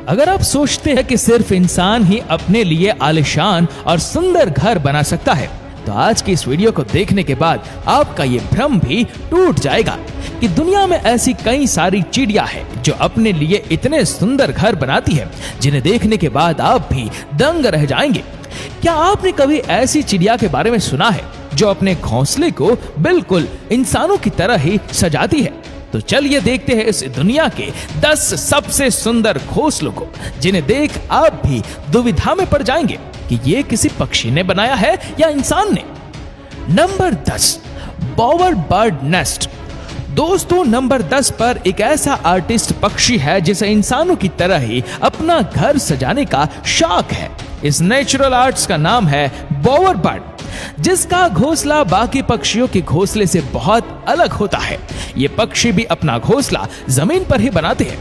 अगर आप सोचते हैं कि सिर्फ इंसान ही अपने लिए आलीशान और सुंदर घर बना सकता है, तो आज की इस वीडियो को देखने के बाद आपका ये भ्रम भी टूट जाएगा कि दुनिया में ऐसी कई सारी चिड़िया है जो अपने लिए इतने सुंदर घर बनाती है जिन्हें देखने के बाद आप भी दंग रह जाएंगे। क्या आपने कभी ऐसी चिड़िया के बारे में सुना है जो अपने घोंसले को बिल्कुल इंसानों की तरह ही सजाती है? तो चलिए देखते हैं इस दुनिया के 10 सबसे सुंदर घोंसलों को, जिन्हें देख आप भी दुविधा में पड़ जाएंगे कि ये किसी पक्षी ने बनाया है या इंसान ने। Number 10, बोवर bird nest. दोस्तों, नंबर 10 पर एक ऐसा आर्टिस्ट पक्षी है जिसे इंसानों की तरह ही अपना घर सजाने का शौक है। इस नेचुरल आर्ट्स का नाम है बोवर बर्ड, जिसका घोंसला बाकी पक्षियों के घोंसले से बहुत अलग होता है। ये पक्षी भी अपना घोंसला जमीन पर ही बनाते हैं,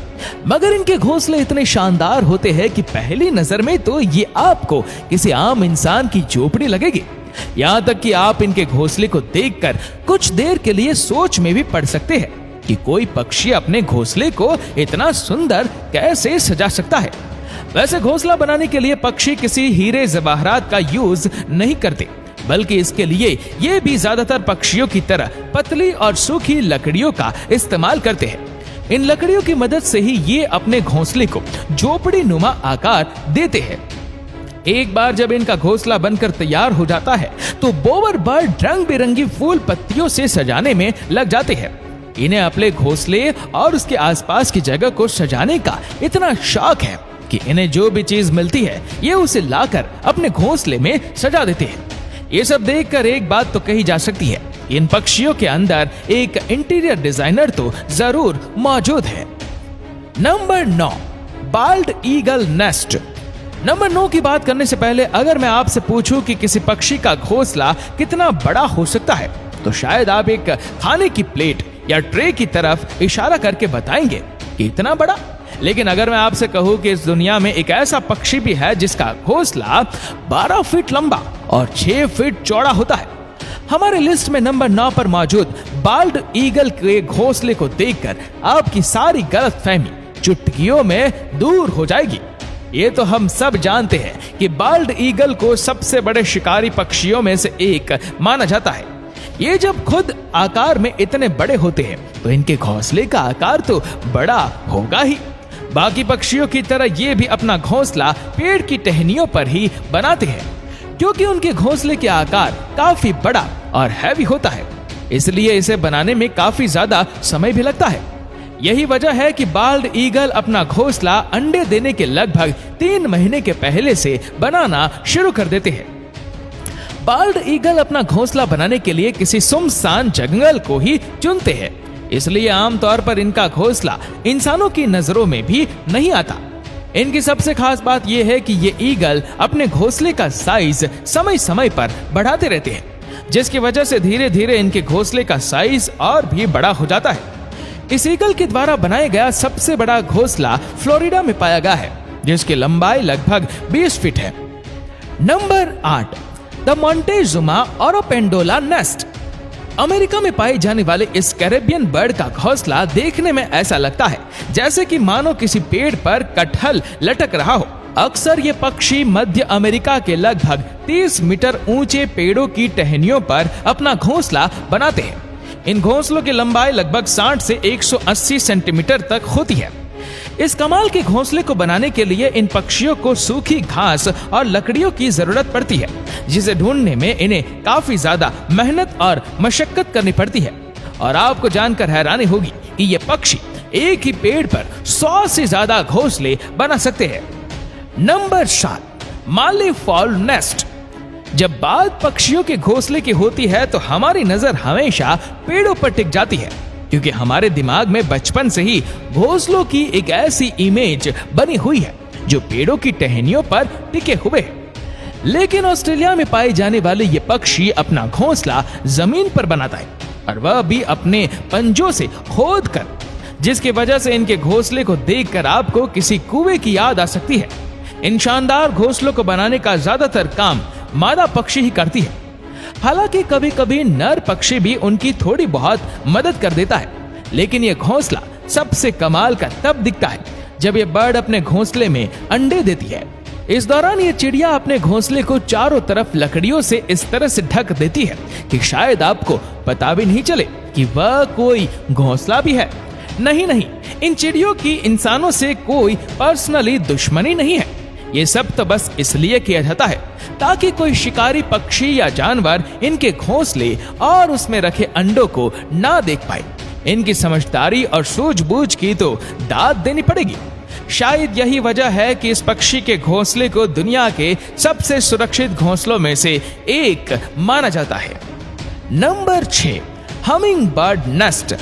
मगर इनके घोंसले इतने शानदार होते हैं कि पहली नजर में तो ये आपको किसी आम इंसान की झोपड़ी लगेगी। यहाँ तक कि आप इनके घोंसले को देखकर कुछ देर के लिए सोच में भी पड़ सकते हैं कि कोई पक्षी अपने घोंसले को इतना सुंदर कैसे सजा सकता है। वैसे घोंसला बनाने के लिए पक्षी किसी हीरे जवाहरात का यूज नहीं करते, बल्कि इसके लिए ये भी ज्यादातर पक्षियों की तरह पतली और सूखी लकड़ियों का इस्तेमाल करते हैं। इन लकड़ियों की मदद से ही ये अपने घोंसले को झोपड़ी नुमा आकार देते हैं। एक बार जब इनका घोंसला बनकर तैयार हो जाता है तो बोवर बर्ड रंग बिरंगी फूल पत्तियों से सजाने में लग जाते हैं। इन्हें अपने घोंसले और उसके आसपास की जगह को सजाने का इतना शौक है कि इन्हें जो भी चीज मिलती है ये उसे लाकर अपने घोंसले में सजा देते हैं। ये सब देखकर एक बात तो कही जा सकती है, इन पक्षियों के अंदर एक इंटीरियर डिजाइनर तो जरूर मौजूद है। Number 9, bald eagle nest. Number 9 की बात करने से पहले अगर मैं आपसे पूछूं कि किसी पक्षी का घोंसला कितना बड़ा हो सकता है, तो शायद आप एक खाने की प्लेट या ट्रे की तरफ इशारा करके बताएंगे कि इतना बड़ा। लेकिन अगर मैं आपसे कहूं कि इस दुनिया में एक ऐसा पक्षी भी है जिसका घोंसला 12 फीट लंबा और 6 फीट चौड़ा होता है, हमारे लिस्ट में नंबर 9 पर मौजूद बाल्ड ईगल के घोंसले को देखकर आपकी सारी गलतफहमी चुटकियों में दूर हो जाएगी। ये तो हम सब जानते हैं कि बाल्ड ईगल को सबसे बड़े शिकारी पक्षियों में से एक माना जाता है। ये जब खुद आकार में इतने बड़े होते हैं तो इनके घोंसले का आकार तो बड़ा होगा ही। बाकी पक्षियों की तरह ये भी अपना घोंसला पेड़ की टहनियों पर ही बनाते हैं, क्योंकि उनके घोंसले के आकार काफी बड़ा और हैवी होता है, इसलिए इसे बनाने में काफी ज्यादा समय भी लगता है। यही वजह है कि बाल्ड ईगल अपना घोंसला अंडे देने के लगभग 3 महीने के पहले से बनाना शुरू कर देते हैं। बाल्ड ईगल अपना घोंसला बनाने के लिए किसी सुनसान जंगल को ही चुनते हैं, इसलिए आमतौर पर इनका घोंसला इंसानों की नजरों में भी नहीं आता। इनकी सबसे खास बात यह है कि ये ईगल अपने घोंसले का साइज समय समय पर बढ़ाते रहते हैं, जिसकी वजह से धीरे धीरे इनके घोंसले का साइज और भी बड़ा हो जाता है। इस ईगल के द्वारा बनाया गया सबसे बड़ा घोंसला फ्लोरिडा में पाया गया है, जिसकी लंबाई लगभग 20 फीट है। Number 8, the Montezuma oropendola nest. America में पाए जाने वाले इस कैरेबियन बर्ड का घोंसला देखने में ऐसा लगता है जैसे कि मानो किसी पेड़ पर कटहल लटक रहा हो। अक्सर ये पक्षी मध्य अमेरिका के लगभग 30 मीटर ऊंचे पेड़ों की टहनियों पर अपना घोंसला बनाते हैं। इन घोंसलों की लंबाई लगभग 60 से 180 सेंटीमीटर तक होती है। इस कमाल के घोंसले को बनाने के लिए इन पक्षियों को सूखी घास और लकड़ियों की जरूरत पड़ती है, जिसे ढूंढने में इन्हें काफी ज्यादा मेहनत और मशक्कत करनी पड़ती है। और आपको जानकर हैरानी होगी कि ये पक्षी एक ही पेड़ पर 100 से ज्यादा घोंसले बना सकते हैं। नंबर 7, माली फॉल नेस्ट। जब बात पक्षियों के घोंसले की होती है तो हमारी नजर हमेशा पेड़ों पर टिक जाती है, क्योंकि हमारे दिमाग में बचपन से ही घोंसलों की एक ऐसी इमेज बनी हुई है जो पेड़ों की टहनियों पर टिके हुए है। लेकिन ऑस्ट्रेलिया में पाए जाने वाले ये पक्षी अपना घोंसला जमीन पर बनाता है, और वह भी अपने पंजों से खोद कर, जिसकी वजह से इनके घोंसले को देखकर आपको किसी कुएं की याद आ सकती है। इन शानदार घोंसलों को बनाने का ज्यादातर काम मादा पक्षी ही करती है। हालांकि कभी कभी नर पक्षी भी उनकी थोड़ी बहुत मदद कर देता है, लेकिन यह घोंसला सबसे कमाल का तब दिखता है जब ये बर्ड अपने घोंसले में अंडे देती है। इस दौरान ये चिड़िया अपने घोंसले को चारों तरफ लकड़ियों से इस तरह से ढक देती है कि शायद आपको पता भी नहीं चले कि वह कोई घोंसला भी है। नहीं, इन चिड़ियों की इंसानों से कोई पर्सनली दुश्मनी नहीं है। ये सब तो बस इसलिए किया जाता है ताकि कोई शिकारी पक्षी या जानवर इनके घोंसले और उसमें रखे अंडों को ना देख पाए। इनकी समझदारी और सूझबूझ की तो दाद देनी पड़ेगी। शायद यही वजह है कि इस पक्षी के घोंसले को दुनिया के सबसे सुरक्षित घोंसलों में से एक माना जाता है। Number 6, humming bird nest.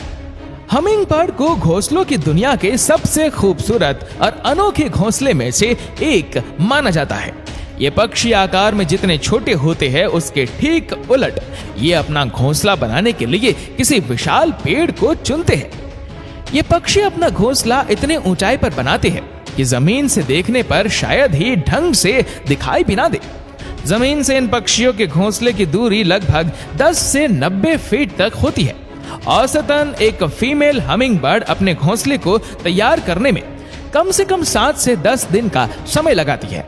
Humming bird को घोंसलों की दुनिया के सबसे खूबसूरत और अनोखे घोंसले में से एक माना जाता है। ये पक्षी आकार में जितने छोटे होते हैं उसके ठीक उलट ये अपना घोंसला बनाने के लिए किसी विशाल पेड़ को चुनते हैं। ये पक्षी अपना घोंसला इतने ऊंचाई पर बनाते हैं कि जमीन से देखने पर शायद ही ढंग से दिखाई भी ना दे। जमीन से इन पक्षियों के घोंसले की दूरी लगभग 10 से 90 फीट तक होती है। औसतन एक फीमेल हमिंग बर्ड अपने घोंसले को तैयार करने में कम से कम 7 से 10 दिन का समय लगाती है।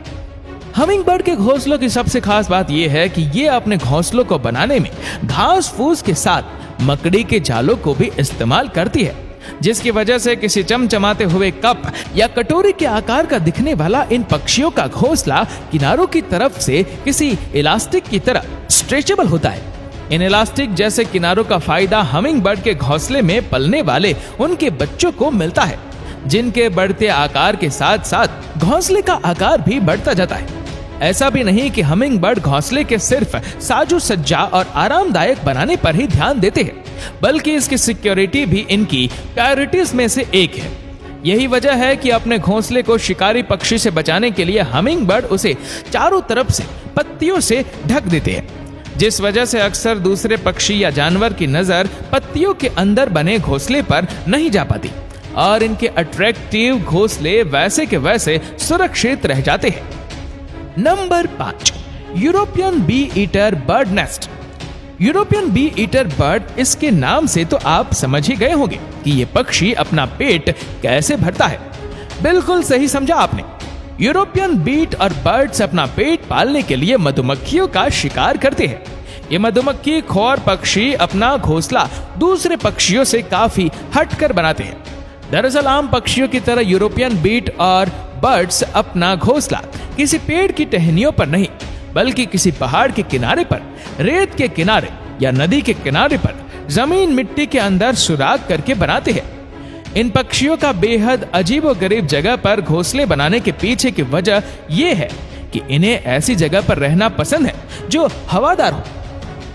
हमिंग बर्ड के घोंसलों की सबसे खास बात यह है कि ये अपने घोंसलों को बनाने में घास फूस के साथ मकड़ी के जालों को भी इस्तेमाल करती है, जिसकी वजह से किसी चमचमाते हुए कप या कटोरी के आकार का दिखने वाला इन पक्षियों का घोंसला किनारों की तरफ से किसी इलास्टिक की तरह स्ट्रेचेबल होता है। इन इलास्टिक जैसे किनारों का फायदा हमिंग बर्ड के घोंसले में पलने वाले उनके बच्चों को मिलता है, जिनके बढ़ते आकार के साथ साथ घोंसले का आकार भी बढ़ता जाता है। ऐसा भी नहीं कि हमिंग बर्ड घोंसले के सिर्फ साजो सज्जा और आरामदायक बनाने पर ही ध्यान देते हैं, बल्कि इसकी सिक्योरिटी भी इनकी प्रायोरिटीज में से एक है। यही वजह है कि अपने घोंसले को शिकारी पक्षी से बचाने के लिए हमिंग बर्ड उसे चारों तरफ से पत्तियों से ढक देते हैं, जिस वजह से अक्सर दूसरे पक्षी या जानवर की नजर पत्तियों के अंदर बने घोंसले पर नहीं जा पाती और इनके अट्रैक्टिव घोंसले वैसे के वैसे सुरक्षित रह जाते हैं। Number 5, European bee eater bird nest. European bee eater bird, इसके नाम से तो आप समझ ही गए होंगे कि ये पक्षी अपना पेट कैसे भरता है। बिल्कुल सही समझा आपने। यूरोपियन बीट और बर्ड्स अपना पेट पालने के लिए मधुमक्खियों का शिकार करते हैं। ये मधुमक्खी खोर पक्षी अपना घोंसला दूसरे पक्षियों से काफी हटकर बनाते हैं। दरअसल आम पक्षियों की तरह यूरोपियन बीट और बर्ड्स अपना घोंसला किसी पेड़ की टहनियों पर नहीं, बल्कि किसी पहाड़ के किनारे पर, रेत के किनारे या नदी के किनारे पर जमीन मिट्टी के अंदर सुराख करके बनाते हैं। इन पक्षियों का बेहद अजीबोगरीब जगह पर घोंसले बनाने के पीछे की वजह यह है कि इन्हें ऐसी जगह पर रहना पसंद है जो हवादार हो,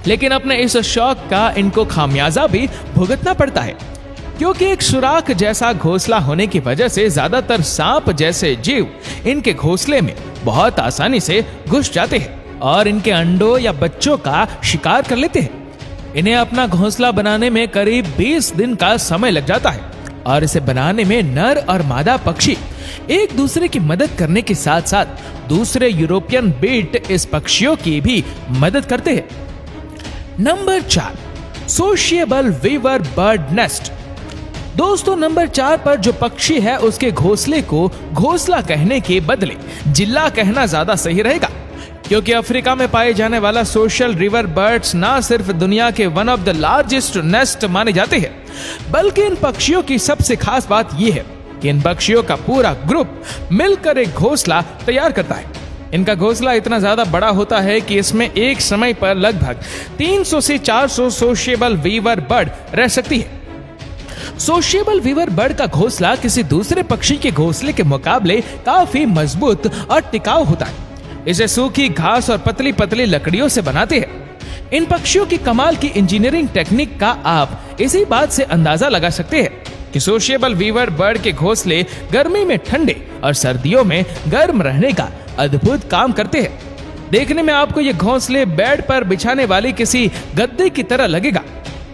लेकिन अपने इस शौक का इनको खामियाजा भी भुगतना पड़ता है, क्योंकि एक सुराख जैसा घोंसला होने की वजह से ज्यादातर सांप जैसे जीव इनके घोंसले में बहुत आसानी से घुस जाते हैं और इनके अंडों या बच्चों का शिकार कर लेते हैं। इन्हें अपना घोंसला बनाने में करीब 20 दिन का समय लग जाता है और इसे बनाने में नर और मादा पक्षी एक दूसरे की मदद करने के साथ साथ दूसरे यूरोपियन बीट इस पक्षियों की भी मदद करते हैं। Number 4, sociable weaver bird nest. दोस्तों, नंबर 4 पर जो पक्षी है उसके घोंसले को घोंसला कहने के बदले जिल्ला कहना ज्यादा सही रहेगा, क्योंकि अफ्रीका में पाए जाने वाला सोशल रिवर बर्ड्स ना सिर्फ दुनिया के one of the largest nest माने जाते हैं, बल्कि इन पक्षियों की सबसे खास बात यह है कि इन पक्षियों का पूरा ग्रुप मिलकर एक घोंसला तैयार करता है। इनका घोंसला इतना ज्यादा बड़ा होता है कि इसमें एक समय पर लगभग 300 से 400 सोशिएबल वीवर बर्ड रह सकती है। सोशिएबल वीवर बर्ड का घोंसला किसी दूसरे पक्षी के घोंसले के मुकाबले काफी मजबूत और टिकाऊ होता है। इसे सूखी घास और पतली पतली लकड़ियों से बनाते हैं। इन पक्षियों की कमाल की इंजीनियरिंग टेक्निक का आप इसी बात से अंदाजा लगा सकते हैं कि सोशिएबल वीवर बर्ड के घोंसले गर्मी में ठंडे और सर्दियों में गर्म रहने का अद्भुत काम करते हैं। देखने में आपको ये घोंसले बेड पर बिछाने वाली किसी गद्दे की तरह लगेगा।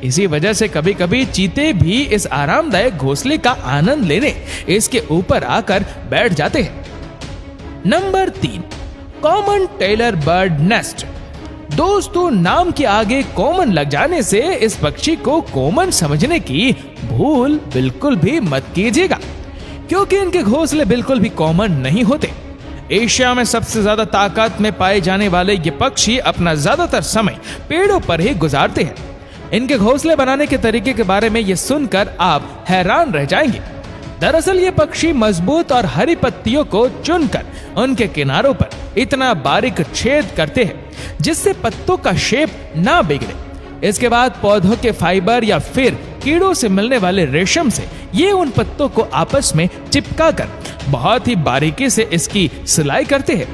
इसी वजह से कभी कभी चीते भी इस आरामदायक घोंसले का आनंद लेने इसके ऊपर आकर बैठ जाते हैं। Number 3, common tailor bird nest. दोस्तों, नाम के आगे कॉमन लग जाने से इस पक्षी को कॉमन समझने की भूल बिल्कुल भी मत कीजिएगा, क्योंकि इनके घोंसले बिल्कुल भी कॉमन नहीं होते। एशिया में सबसे ज्यादा ताकत में पाए जाने वाले ये पक्षी अपना ज्यादातर समय पेड़ों पर ही गुजारते हैं। इनके घोंसले बनाने के तरीके के बारे में ये सुनकर आप हैरान रह जाएंगे। दरअसल ये पक्षी मजबूत और हरी पत्तियों को चुनकर उनके किनारों पर इतना बारीक छेद करते हैं जिससे पत्तों का शेप ना बिगड़े। इसके बाद पौधों के फाइबर या फिर कीड़ों से मिलने वाले रेशम से ये उन पत्तों को आपस में चिपकाकर बहुत ही बारीकी से इसकी सिलाई करते हैं।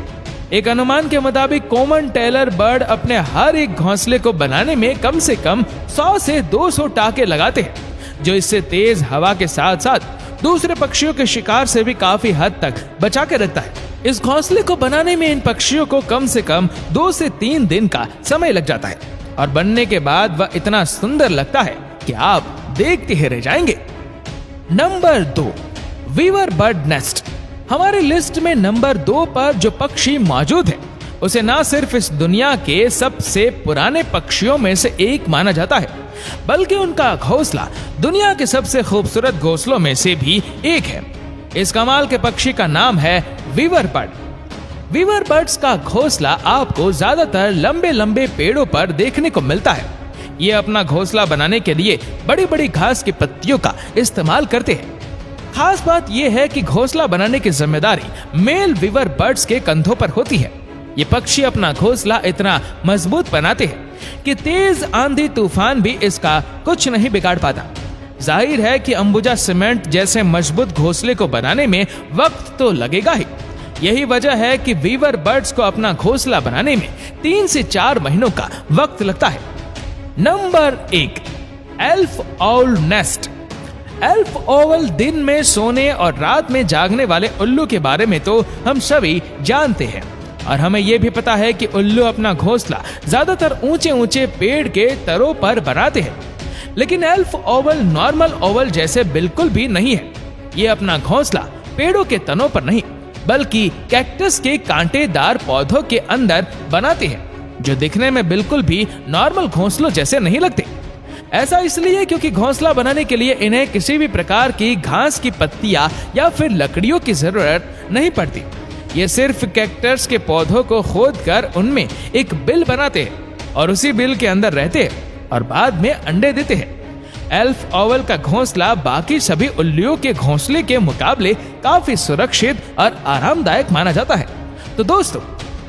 एक अनुमान के मुताबिक कॉमन टेलर बर्ड अपने हर एक घोंसले को बनाने में कम से कम 100 से 200 टाके लगाते हैं, जो इससे तेज हवा के साथ साथ दूसरे पक्षियों के शिकार से भी काफी हद तक बचा के रखता है। इस घोंसले को बनाने में इन पक्षियों को कम से कम 2 से 3 दिन का समय लग जाता है और बनने के बाद वह इतना सुंदर लगता है कि आप देखते ही रह जाएंगे। Number 2, weaver bird nest. हमारी लिस्ट में नंबर 2 पर जो पक्षी मौजूद है उसे ना सिर्फ इस दुनिया के सबसे पुराने पक्षियों में से एक माना जाता है, बल्कि उनका घोंसला दुनिया के सबसे खूबसूरत घोंसलों में से भी एक है। इस कमाल के पक्षी का नाम है वीवर बर्ड। वीवर बर्ड्स का घोंसला आपको ज्यादातर लंबे लंबे पेड़ों पर देखने को मिलता है। ये अपना घोंसला बनाने के लिए बड़ी बड़ी घास की पत्तियों का इस्तेमाल करते हैं। खास बात यह है कि घोंसला बनाने की जिम्मेदारी मेल वीवर बर्ड्स के कंधों पर होती है। ये पक्षी अपना घोंसला इतना मजबूत बनाते हैं कि तेज आंधी तूफान भी इसका कुछ नहीं बिगाड़ पाता। जाहिर है कि अंबुजा सीमेंट जैसे मजबूत घोंसले को बनाने में वक्त तो लगेगा ही। यही वजह है कि वीवर बर्ड्स को अपना घोंसला बनाने में 3 से 4 महीनों का वक्त लगता है। Number 1, elf owl nest. Elf Oval दिन में सोने और रात में जागने वाले उल्लू के बारे में तो हम सभी जानते हैं और हमें यह भी पता है कि उल्लू अपना घोंसला ज्यादातर ऊंचे ऊंचे पेड़ के तरों पर बनाते हैं। लेकिन एल्फ ओवल नॉर्मल ओवल जैसे बिल्कुल भी नहीं है। ये अपना घोंसला पेड़ों के तनों पर नहीं बल्कि कैक्टस के कांटेदार पौधों के अंदर बनाते हैं, जो दिखने में बिल्कुल भी नॉर्मल घोंसलों जैसे नहीं लगते। ऐसा इसलिए क्योंकि घोंसला बनाने के लिए इन्हें किसी भी प्रकार की घास की पत्तियां या फिर लकड़ियों की जरूरत नहीं पड़ती। ये सिर्फ कैक्टस के पौधों को खोदकर उनमें एक बिल बनाते हैं और उसी बिल के अंदर रहते हैं और बाद में अंडे देते हैं। एल्फ ओवल का घोंसला बाकी सभी उल्लुओं के घोंसले के मुकाबले काफी सुरक्षित और आरामदायक माना जाता है। तो दोस्तों,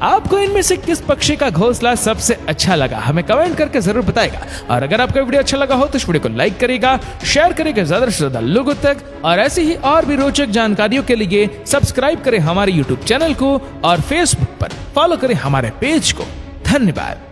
आपको इनमें से किस पक्षी का घोंसला सबसे अच्छा लगा हमें कमेंट करके जरूर बताएगा। और अगर आपका वीडियो अच्छा लगा हो तो इस वीडियो को लाइक करेगा, शेयर करेगा ज्यादा से ज्यादा लोगों तक, और ऐसी ही और भी रोचक जानकारियों के लिए सब्सक्राइब करें हमारे यूट्यूब चैनल को और फेसबुक पर फॉलो करें हमारे पेज को। धन्यवाद।